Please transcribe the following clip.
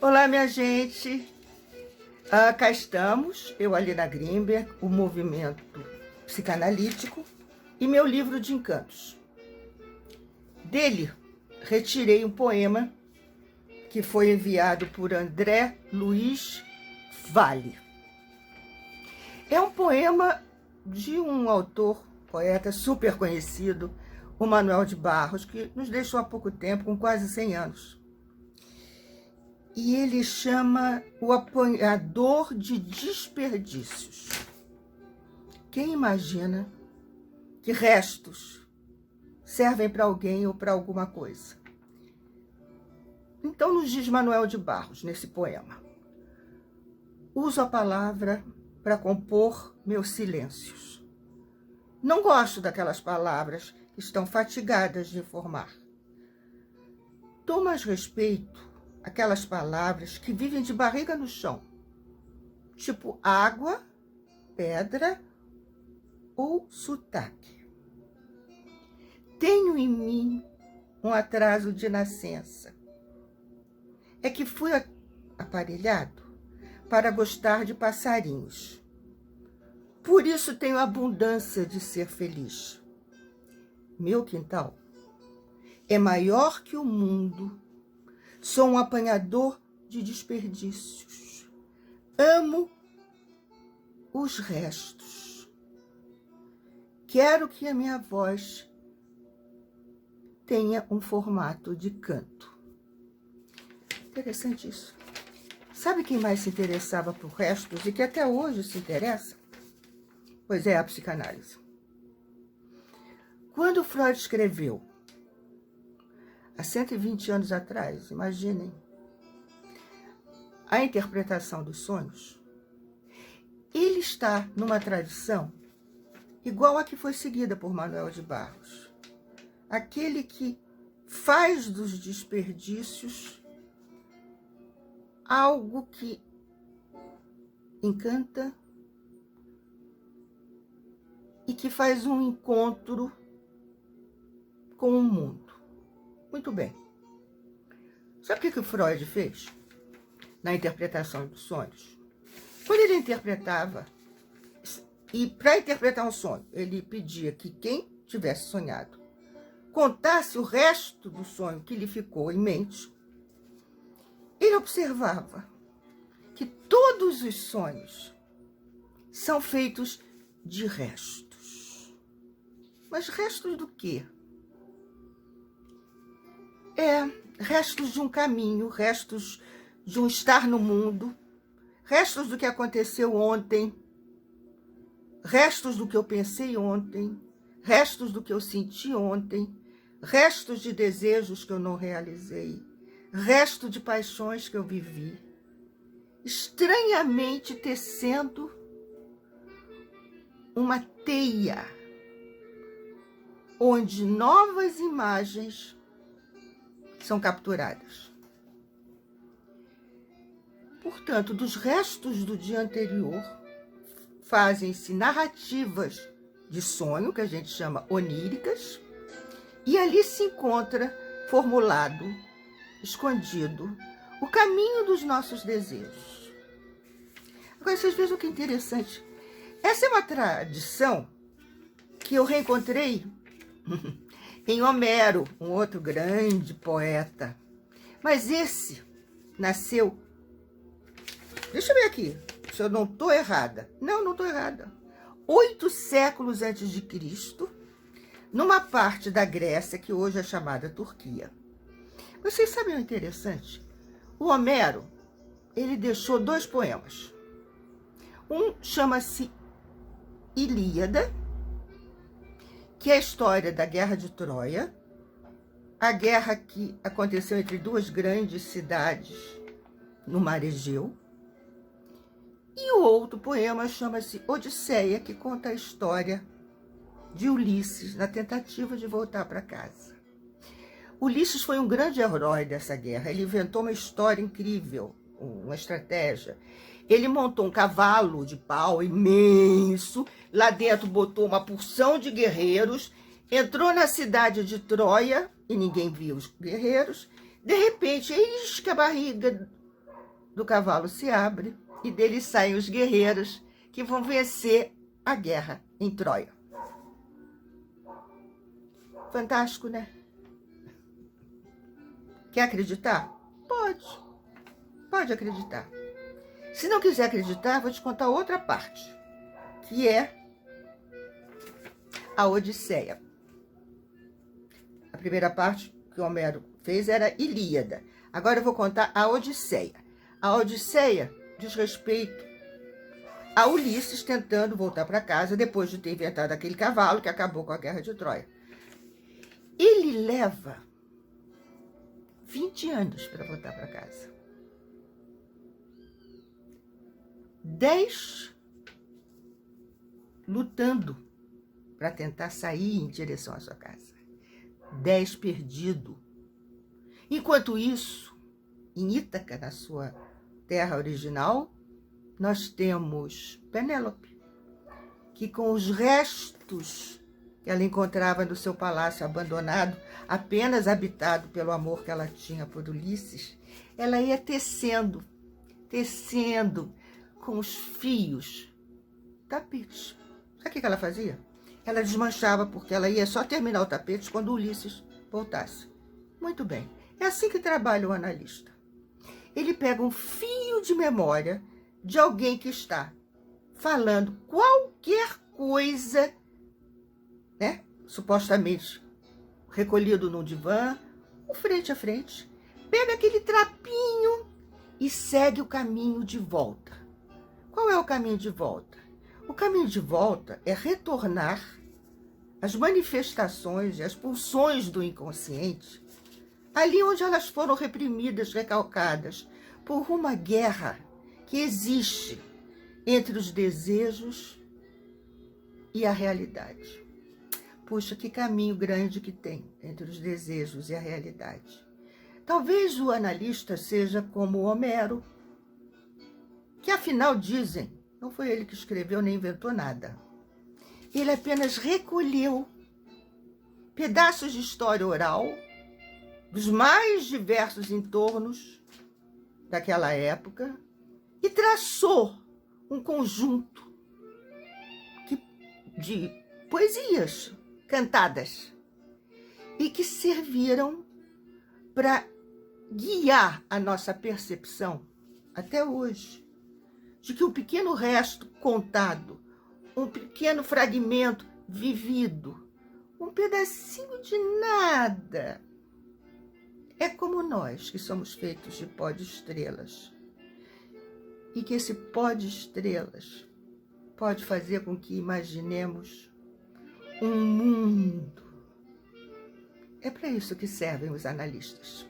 Olá, minha gente. Cá estamos, eu, Alina Grimberg, o movimento psicanalítico e meu livro de encantos. Dele, retirei um poema que foi enviado por André Luiz Vale. É um poema de um autor, poeta super conhecido, o Manuel de Barros, que nos deixou há pouco tempo, com quase 100 anos. E ele chama O Apanhador de Desperdícios. Quem imagina que restos servem para alguém ou para alguma coisa? Então nos diz Manuel de Barros, nesse poema: uso a palavra para compor meus silêncios. Não gosto daquelas palavras que estão fatigadas de informar. Dou mais respeito aquelas palavras que vivem de barriga no chão, tipo água, pedra ou sotaque. Tenho em mim um atraso de nascença. É que fui aparelhado para gostar de passarinhos. Por isso tenho abundância de ser feliz. Meu quintal é maior que o mundo. Sou um apanhador de desperdícios. Amo os restos. Quero que a minha voz tenha um formato de canto. Interessante isso. Sabe quem mais se interessava por restos e que até hoje se interessa? Pois é, a psicanálise. Quando Freud escreveu, há 120 anos atrás, imaginem, a interpretação dos sonhos, ele está numa tradição igual a que foi seguida por Manuel de Barros. Aquele que faz dos desperdícios algo que encanta e que faz um encontro com o mundo. Muito bem. Sabe o que o Freud fez na interpretação dos sonhos? Quando ele interpretava, e para interpretar um sonho, ele pedia que quem tivesse sonhado contasse o resto do sonho que lhe ficou em mente. Ele observava que todos os sonhos são feitos de restos. Mas restos do quê? Restos de um caminho, restos de um estar no mundo, restos do que aconteceu ontem, restos do que eu pensei ontem, restos do que eu senti ontem, restos de desejos que eu não realizei, resto de paixões que eu vivi, estranhamente tecendo uma teia onde novas imagens são capturadas. Portanto, dos restos do dia anterior, fazem-se narrativas de sonho, que a gente chama oníricas, e ali se encontra formulado, escondido, o caminho dos nossos desejos. Agora, vocês vejam que interessante. Essa é uma tradição que eu reencontrei em Homero, um outro grande poeta. Mas esse nasceu... Deixa eu ver aqui, se eu não estou errada. Não estou errada. 8 séculos antes de Cristo, numa parte da Grécia que hoje é chamada Turquia. Vocês sabem o interessante? O Homero, ele deixou 2 poemas. Um chama-se Ilíada, que é a história da Guerra de Troia, a guerra que aconteceu entre 2 grandes cidades no Mar Egeu. E o outro poema chama-se Odisseia, que conta a história de Ulisses na tentativa de voltar para casa. Ulisses foi um grande herói dessa guerra. Ele inventou uma história incrível, uma estratégia. Ele montou um cavalo de pau imenso, lá dentro botou uma porção de guerreiros, entrou na cidade de Troia, e ninguém viu os guerreiros. De repente, eis que a barriga do cavalo se abre e dele saem os guerreiros que vão vencer a guerra em Troia. Fantástico, né? Quer acreditar? Pode. Pode acreditar. Se não quiser acreditar, vou te contar outra parte, que é a Odisseia. A primeira parte que o Homero fez era Ilíada. Agora eu vou contar a Odisseia. A Odisseia diz respeito a Ulisses tentando voltar para casa depois de ter inventado aquele cavalo que acabou com a guerra de Troia. Ele leva 20 anos para voltar para casa. 10 lutando para tentar sair em direção à sua casa. 10 perdido. Enquanto isso, em Ítaca, na sua terra original, nós temos Penélope, que com os restos que ela encontrava no seu palácio abandonado, apenas habitado pelo amor que ela tinha por Ulisses, ela ia tecendo com os fios tapetes. Sabe o que ela fazia? Ela desmanchava, porque ela ia só terminar o tapete quando Ulisses voltasse. Muito bem, é assim que trabalha o analista. Ele pega um fio de memória de alguém que está falando qualquer coisa, né? Supostamente recolhido num divã, ou frente a frente, pega aquele trapinho e segue o caminho de volta. Qual é o caminho de volta? O caminho de volta é retornar às manifestações e às pulsões do inconsciente, ali onde elas foram reprimidas, recalcadas, por uma guerra que existe entre os desejos e a realidade. Puxa, que caminho grande que tem entre os desejos e a realidade. Talvez o analista seja como Homero, que afinal dizem, não foi ele que escreveu nem inventou nada. Ele apenas recolheu pedaços de história oral dos mais diversos entornos daquela época e traçou um conjunto de poesias cantadas e que serviram para guiar a nossa percepção até hoje de que um pequeno resto contado, um pequeno fragmento vivido, um pedacinho de nada, é como nós, que somos feitos de pó de estrelas. E que esse pó de estrelas pode fazer com que imaginemos um mundo. É para isso que servem os analistas.